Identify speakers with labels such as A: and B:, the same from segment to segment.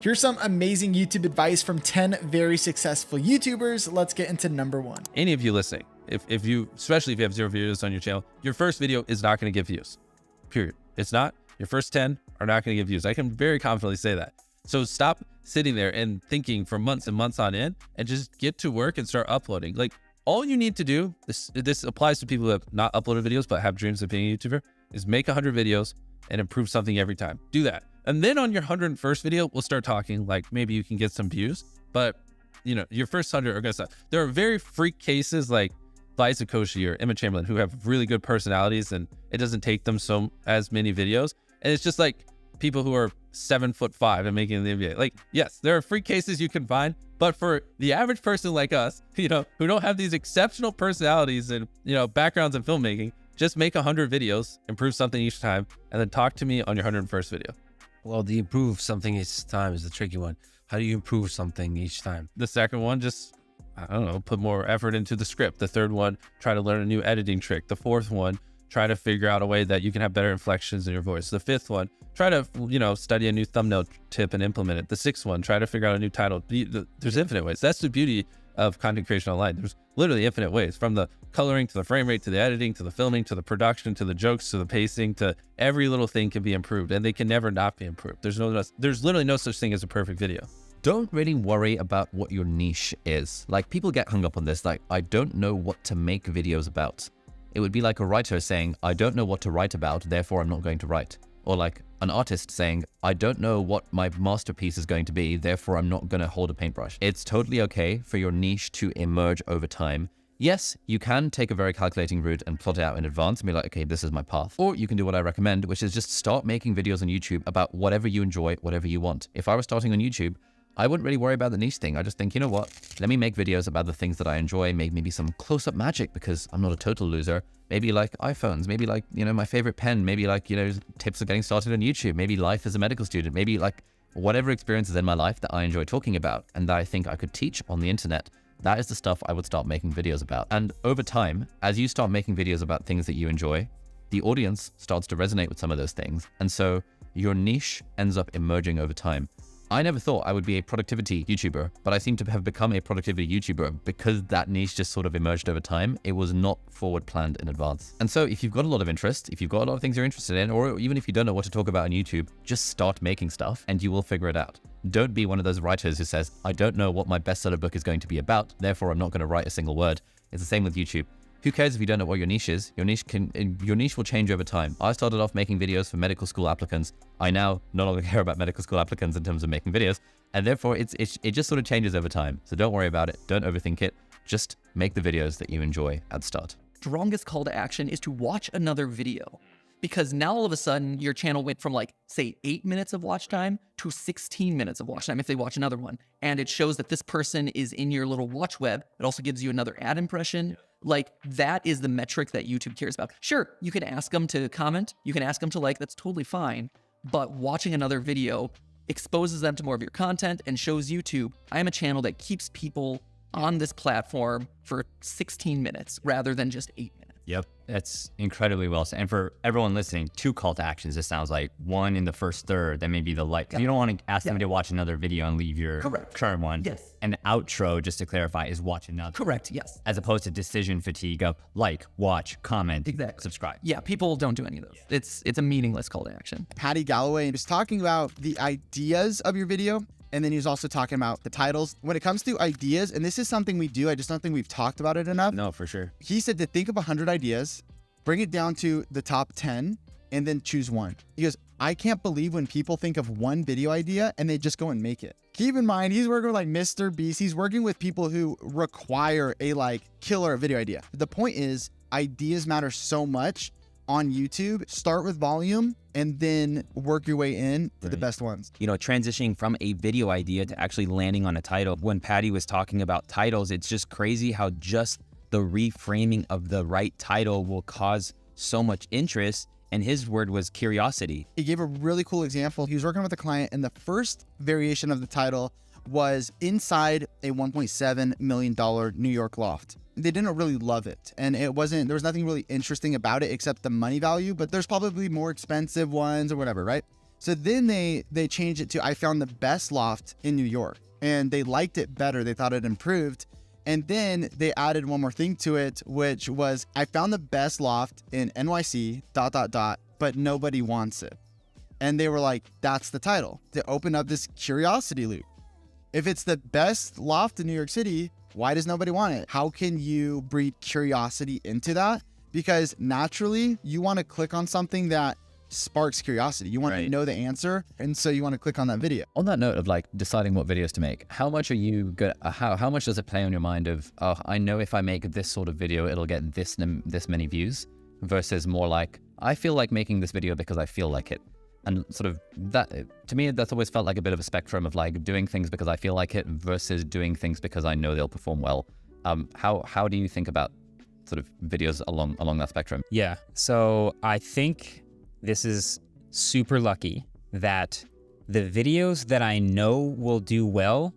A: Here's some amazing YouTube advice from 10 very successful YouTubers. Let's get into number one.
B: Any of you listening, if you, especially if you have 0 videos on your channel, your first video is not going to get views, period. It's not. Your first 10 are not going to get views. I can very confidently say that. So stop sitting there and thinking for months and months on end and just get to work and start uploading. Like, all you need to do, this applies to people who have not uploaded videos but have dreams of being a YouTuber, is make 100 videos and improve something every time. Do that. And then on your 101st video, we'll start talking like maybe you can get some views, but you know, your first 100 are gonna suck. There are very freak cases like Liza Koshy or Emma Chamberlain who have really good personalities and it doesn't take them as many videos. And it's just like people who are 7'5" and making the NBA. Like, yes, there are freak cases you can find, but for the average person like us, you know, who don't have these exceptional personalities and, you know, backgrounds in filmmaking, just make 100 videos, improve something each time, and then talk to me on your 101st video.
C: Well, the improve something each time is the tricky one. How do you improve something each time?
B: The second one, just, I don't know, put more effort into the script. The third one, try to learn a new editing trick. The fourth one, try to figure out a way that you can have better inflections in your voice. The fifth one, try to, you know, study a new thumbnail tip and implement it. The sixth one, try to figure out a new title. There's infinite ways. That's the beauty of content creation online. There's literally infinite ways, from the coloring to the frame rate, to the editing, to the filming, to the production, to the jokes, to the pacing, to every little thing can be improved, and they can never not be improved. There's literally no such thing as a perfect video.
D: Don't really worry about what your niche is. Like, people get hung up on this, like, I don't know what to make videos about. It would be like a writer saying, I don't know what to write about, therefore I'm not going to write. Or like an artist saying, I don't know what my masterpiece is going to be, therefore I'm not going to hold a paintbrush. It's totally okay for your niche to emerge over time. Yes, you can take a very calculating route and plot it out in advance and be like, okay, this is my path. Or you can do what I recommend, which is just start making videos on YouTube about whatever you enjoy, whatever you want. If I was starting on YouTube, I wouldn't really worry about the niche thing. I just think, you know what, let me make videos about the things that I enjoy, maybe some close-up magic because I'm not a total loser. Maybe like iPhones, maybe like, you know, my favorite pen, maybe like, you know, tips of getting started on YouTube, maybe life as a medical student, maybe like whatever experiences in my life that I enjoy talking about and that I think I could teach on the internet. That is the stuff I would start making videos about. And over time, as you start making videos about things that you enjoy, the audience starts to resonate with some of those things. And so your niche ends up emerging over time. I never thought I would be a productivity YouTuber, but I seem to have become a productivity YouTuber because that niche just sort of emerged over time. It was not forward planned in advance. And so if you've got a lot of interest, if you've got a lot of things you're interested in, or even if you don't know what to talk about on YouTube, just start making stuff and you will figure it out. Don't be one of those writers who says, I don't know what my bestseller book is going to be about, therefore I'm not going to write a single word. It's the same with YouTube. Who cares if you don't know what your niche is? Your niche will change over time. I started off making videos for medical school applicants. I now no longer care about medical school applicants in terms of making videos, and therefore it just sort of changes over time. So don't worry about it. Don't overthink it. Just make the videos that you enjoy at the start.
E: Strongest call to action is to watch another video, because now all of a sudden your channel went from like, say, 8 minutes of watch time to 16 minutes of watch time if they watch another one. And it shows that this person is in your little watch web. It also gives you another ad impression. Like, that is the metric that YouTube cares about. Sure, you can ask them to comment, you can ask them to like, that's totally fine. But watching another video exposes them to more of your content and shows YouTube, I am a channel that keeps people on this platform for 16 minutes rather than just 8 minutes.
F: Yep, that's incredibly well said. And for everyone listening, 2 call to actions. It sounds like one in the first third, then maybe the like. You don't want to ask them to watch another video and leave your current one.
E: Yes.
F: And the outro, just to clarify, is watch another.
E: Correct, yes.
F: As opposed to decision fatigue of like, watch, comment, subscribe.
E: Yeah, people don't do any of those. It's a meaningless call to action.
A: Patty Galloway was talking about the ideas of your video, and then he was also talking about the titles. When it comes to ideas, and this is something we do, I just don't think we've talked about it enough.
C: No, for sure.
A: He said to think of 100 ideas, bring it down to the top 10, and then choose one. He goes, I can't believe when people think of one video idea and they just go and make it. Keep in mind, he's working with like Mr. Beast. He's working with people who require a like killer video idea. The point is, ideas matter so much on YouTube. Start with volume and then work your way in to the best ones.
G: You know, transitioning from a video idea to actually landing on a title. When Patty was talking about titles, it's just crazy how just the reframing of the right title will cause so much interest. And his word was curiosity.
A: He gave a really cool example. He was working with a client and the first variation of the title was inside a $1.7 million New York loft. They didn't really love it. And there was nothing really interesting about it except the money value, but there's probably more expensive ones or whatever, right? So then they changed it to, I found the best loft in New York, and they liked it better. They thought it improved. And then they added one more thing to it, which was, I found the best loft in NYC, ... but nobody wants it. And they were like, that's the title, to open up this curiosity loop. If it's the best loft in New York City, why does nobody want it? How can you breed curiosity into that? Because naturally, you want to click on something that sparks curiosity. You want to know the answer, and so you want to click on that video.
D: On that note of like deciding what videos to make, how much are you good? How much does it play on your mind of, oh, I know if I make this sort of video, it'll get this many views, versus more like, I feel like making this video because I feel like it. And sort of that, to me, that's always felt like a bit of a spectrum of like doing things because I feel like it versus doing things because I know they'll perform well. How do you think about sort of videos along that spectrum?
H: Yeah. So I think this is super lucky that the videos that I know will do well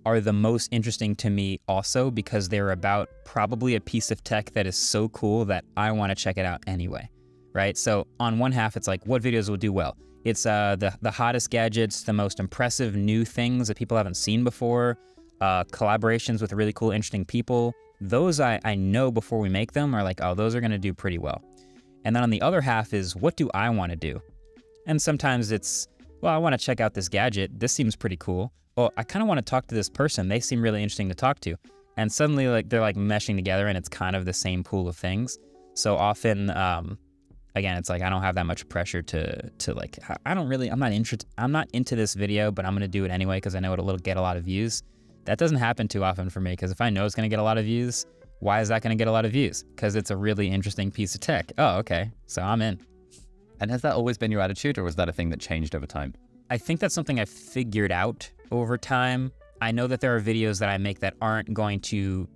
H: are the most interesting to me also, because they're about probably a piece of tech that is so cool that I want to check it out anyway, right? So on one half, it's like, what videos will do well? It's the hottest gadgets, the most impressive new things that people haven't seen before, collaborations with really cool, interesting people. Those I know before we make them are like, oh, those are going to do pretty well. And then on the other half is, what do I want to do? And sometimes it's, well, I want to check out this gadget. This seems pretty cool. Well, I kind of want to talk to this person. They seem really interesting to talk to. And suddenly like they're like meshing together and it's kind of the same pool of things. So often, again, it's like I don't have that much pressure to like, I'm not into this video, but I'm going to do it anyway because I know it'll get a lot of views. That doesn't happen too often for me, because if I know it's going to get a lot of views, why is that going to get a lot of views? Because it's a really interesting piece of tech. Oh, okay. So I'm in.
D: And has that always been your attitude, or was that a thing that changed over time?
H: I think that's something I figured out over time. I know that there are videos that I make that aren't going to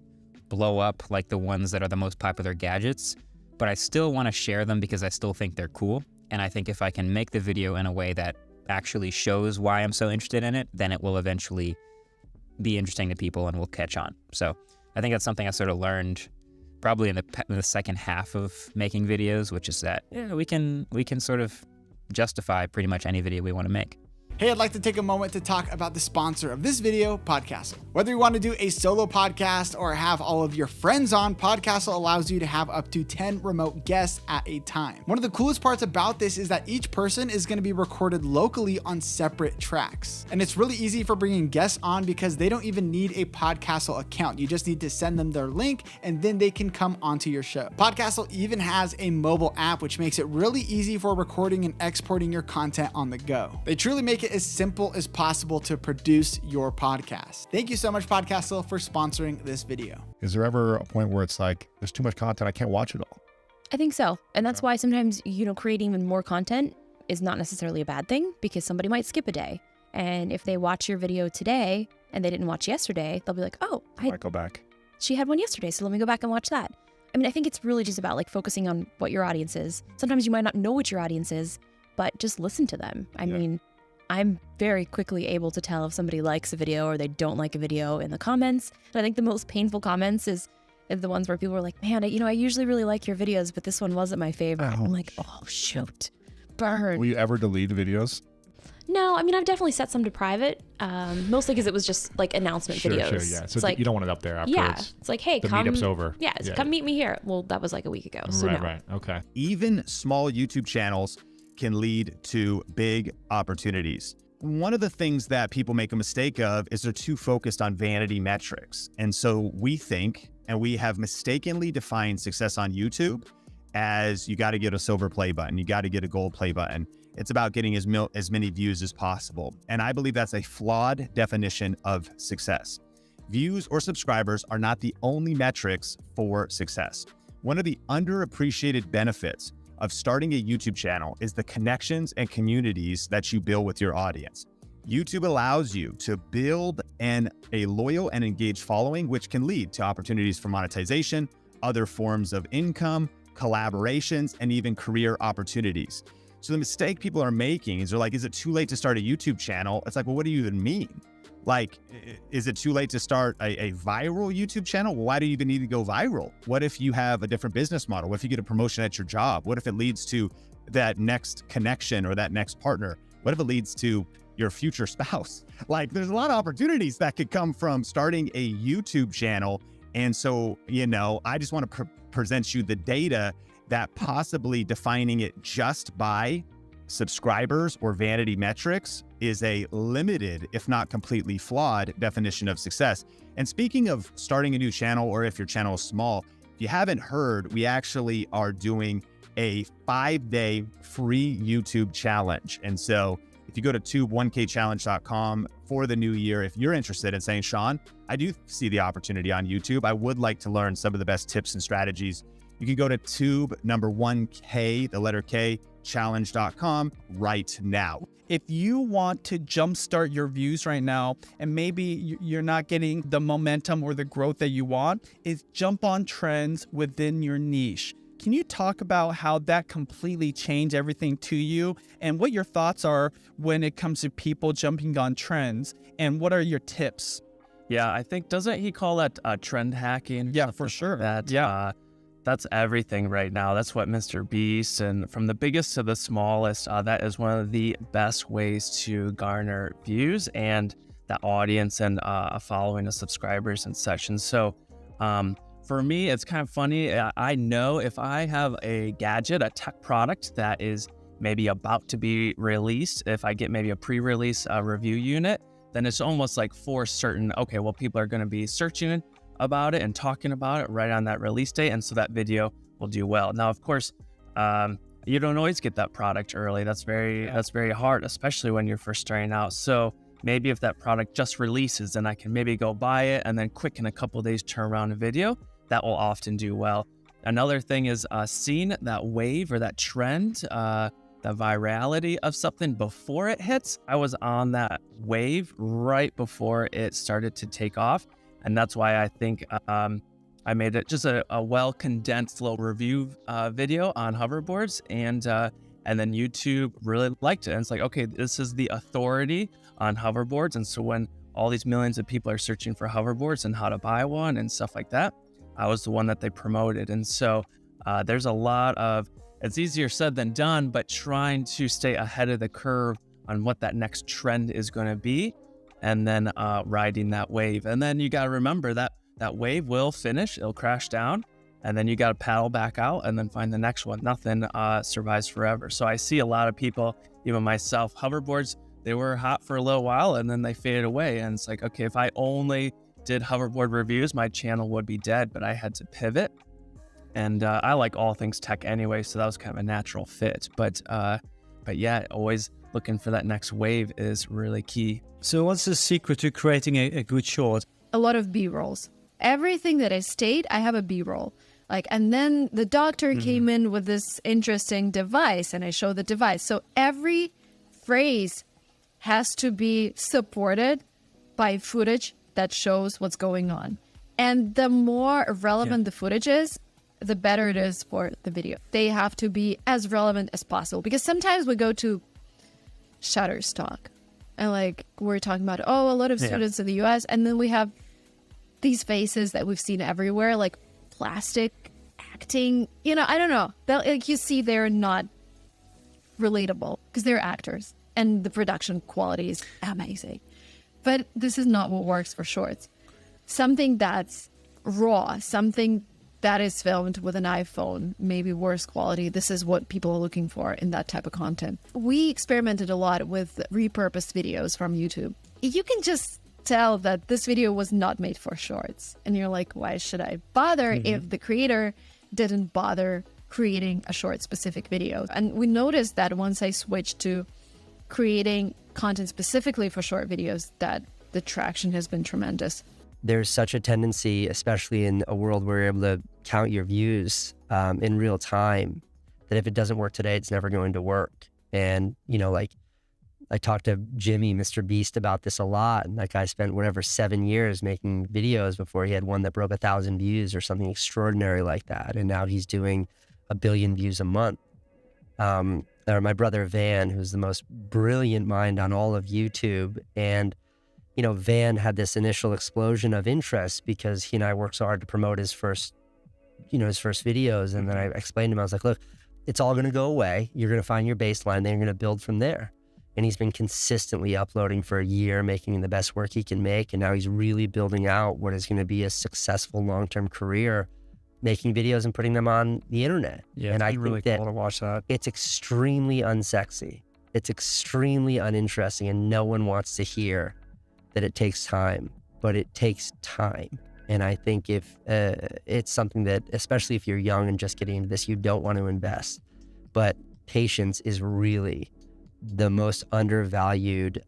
H: blow up like the ones that are the most popular gadgets, but I still want to share them because I still think they're cool. And I think if I can make the video in a way that actually shows why I'm so interested in it, then it will eventually be interesting to people and will catch on. So I think that's something I sort of learned probably in the second half of making videos, which is that we can sort of justify pretty much any video we want to make.
I: Hey, I'd like to take a moment to talk about the sponsor of this video, Podcastle. Whether you want to do a solo podcast or have all of your friends on, Podcastle allows you to have up to 10 remote guests at a time. One of the coolest parts about this is that each person is going to be recorded locally on separate tracks. And it's really easy for bringing guests on because they don't even need a Podcastle account. You just need to send them their link and then they can come onto your show. Podcastle even has a mobile app, which makes it really easy for recording and exporting your content on the go. They truly make it as simple as possible to produce your podcast. Thank you so much, Podcastle, for sponsoring this video.
J: Is there ever a point where it's like, there's too much content, I can't watch it all?
K: I think so. And that's why sometimes, creating even more content is not necessarily a bad thing, because somebody might skip a day. And if they watch your video today and they didn't watch yesterday, they'll be like, oh, I
J: might go back.
K: She had one yesterday, so let me go back and watch that. I mean, I think it's really just about like focusing on what your audience is. Sometimes you might not know what your audience is, but just listen to them. I mean, I'm very quickly able to tell if somebody likes a video or they don't like a video in the comments. And I think the most painful comments is the ones where people are like, man, I usually really like your videos, but this one wasn't my favorite.
J: Ouch.
K: I'm like, oh, shoot. Burn.
J: Will you ever delete videos?
K: No, I mean, I've definitely set some to private, mostly because it was just like announcement videos.
J: Sure, yeah. So
K: it's like,
J: you don't want it up there afterwards.
K: Yeah, it's like, hey,
J: the
K: come.
J: meetup's over.
K: Yeah, come meet me here. Well, that was like a week ago, so no.
J: Right, okay.
L: Even small YouTube channels can lead to big opportunities. One of the things that people make a mistake of is they're too focused on vanity metrics. And so we think, and we have mistakenly defined success on YouTube as you got to get a silver play button, you got to get a gold play button. It's about getting as many views as possible. And I believe that's a flawed definition of success. Views or subscribers are not the only metrics for success. One of the underappreciated benefits of starting a YouTube channel is the connections and communities that you build with your audience. YouTube allows you to build a loyal and engaged following, which can lead to opportunities for monetization, other forms of income, collaborations, and even career opportunities. So the mistake people are making is they're like, is it too late to start a YouTube channel? It's like, well, what do you even mean? Like, is it too late to start a viral YouTube channel? Well, why do you even need to go viral? What if you have a different business model? What if you get a promotion at your job? What if it leads to that next connection or that next partner? What if it leads to your future spouse? Like, there's a lot of opportunities that could come from starting a YouTube channel. And so, I just want to present you the data that possibly defining it just by subscribers or vanity metrics is a limited, if not completely flawed, definition of success. And speaking of starting a new channel, or if your channel is small, if you haven't heard, we actually are doing a 5-day free YouTube challenge. And so if you go to tube1kchallenge.com for the new year, if you're interested in saying, Sean, I do see the opportunity on YouTube, I would like to learn some of the best tips and strategies, you can go to tube1k, the letter K, challenge.com right now.
M: If you want to jumpstart your views right now, and maybe you're not getting the momentum or the growth that you want, is jump on trends within your niche. Can you talk about how that completely changed everything to you, and what your thoughts are when it comes to people jumping on trends, and what are your tips?
N: Yeah, I think, doesn't he call that trend hacking?
M: Yeah, for sure.
N: That's everything right now. That's what Mr. Beast, and from the biggest to the smallest, that is one of the best ways to garner views and that audience and a following of subscribers and such. And so for me, it's kind of funny. I know if I have a gadget, a tech product that is maybe about to be released, if I get maybe a pre-release review unit, then it's almost like for certain, okay, well, people are going to be searching about it and talking about it right on that release date, and so that video will do well. Now, of course, you don't always get that product early. That's very hard, especially when you're first starting out. So maybe if that product just releases, then I can maybe go buy it and then quick in a couple of days turn around a video. That will often do well. Another thing is seeing that wave or that trend, the virality of something before it hits. I was on that wave right before it started to take off. And that's why I think I made it just a well-condensed little review video on hoverboards, and then YouTube really liked it. And it's like, okay, this is the authority on hoverboards. And so when all these millions of people are searching for hoverboards and how to buy one and stuff like that, I was the one that they promoted. And so there's a lot of, it's easier said than done, but trying to stay ahead of the curve on what that next trend is going to be, and then riding that wave. And then you got to remember that that wave will finish, it'll crash down, and then you got to paddle back out and then find the next one. Nothing survives forever. So I see a lot of people, even myself, hoverboards, they were hot for a little while and then they faded away. And it's like, okay, if I only did hoverboard reviews, my channel would be dead, but I had to pivot. And I like all things tech anyway, so that was kind of a natural fit. But yeah, always looking for that next wave is really key.
O: So what's the secret to creating a good short?
K: A lot of B-rolls. Everything that I state, I have a B-roll. And then the doctor came in with this interesting device, and I show the device. So every phrase has to be supported by footage that shows what's going on. And the more relevant the footage is, the better it is for the video. They have to be as relevant as possible, because sometimes we go to Shutterstock and we're talking about, a lot of students in the US, and then we have these faces that we've seen everywhere, like plastic acting, I don't know. You see, they're not relatable because they're actors and the production quality is amazing. But this is not what works for shorts. Something that's raw, something that is filmed with an iPhone, maybe worse quality. This is what people are looking for in that type of content. We experimented a lot with repurposed videos from YouTube. You can just tell that this video was not made for shorts. And you're like, why should I bother if the creator didn't bother creating a short specific video? And we noticed that once I switched to creating content specifically for short videos, that the traction has been tremendous.
P: There's such a tendency, especially in a world where you're able to count your views in real time, that if it doesn't work today, it's never going to work. And, I talked to Jimmy, Mr. Beast, about this a lot. And that guy spent 7 years making videos before he had one that broke 1,000 views or something extraordinary like that. And now he's doing 1 billion views a month. Or my brother Van, who's the most brilliant mind on all of YouTube. And Van had this initial explosion of interest because he and I worked so hard to promote his first videos. And then I explained to him, I was like, look, it's all going to go away. You're going to find your baseline, then you're going to build from there. and he's been consistently uploading for a year, making the best work he can make. And now he's really building out what is going to be a successful long-term career, making videos and putting them on the internet.
N: Yeah,
P: and I
N: it's
P: think
N: really
P: that
N: cool to watch that.
P: it's extremely unsexy. It's extremely uninteresting, and no one wants to hear that it takes time, but it takes time. And I think if it's something that, especially if you're young and just getting into this, you don't want to invest. But patience is really the most undervalued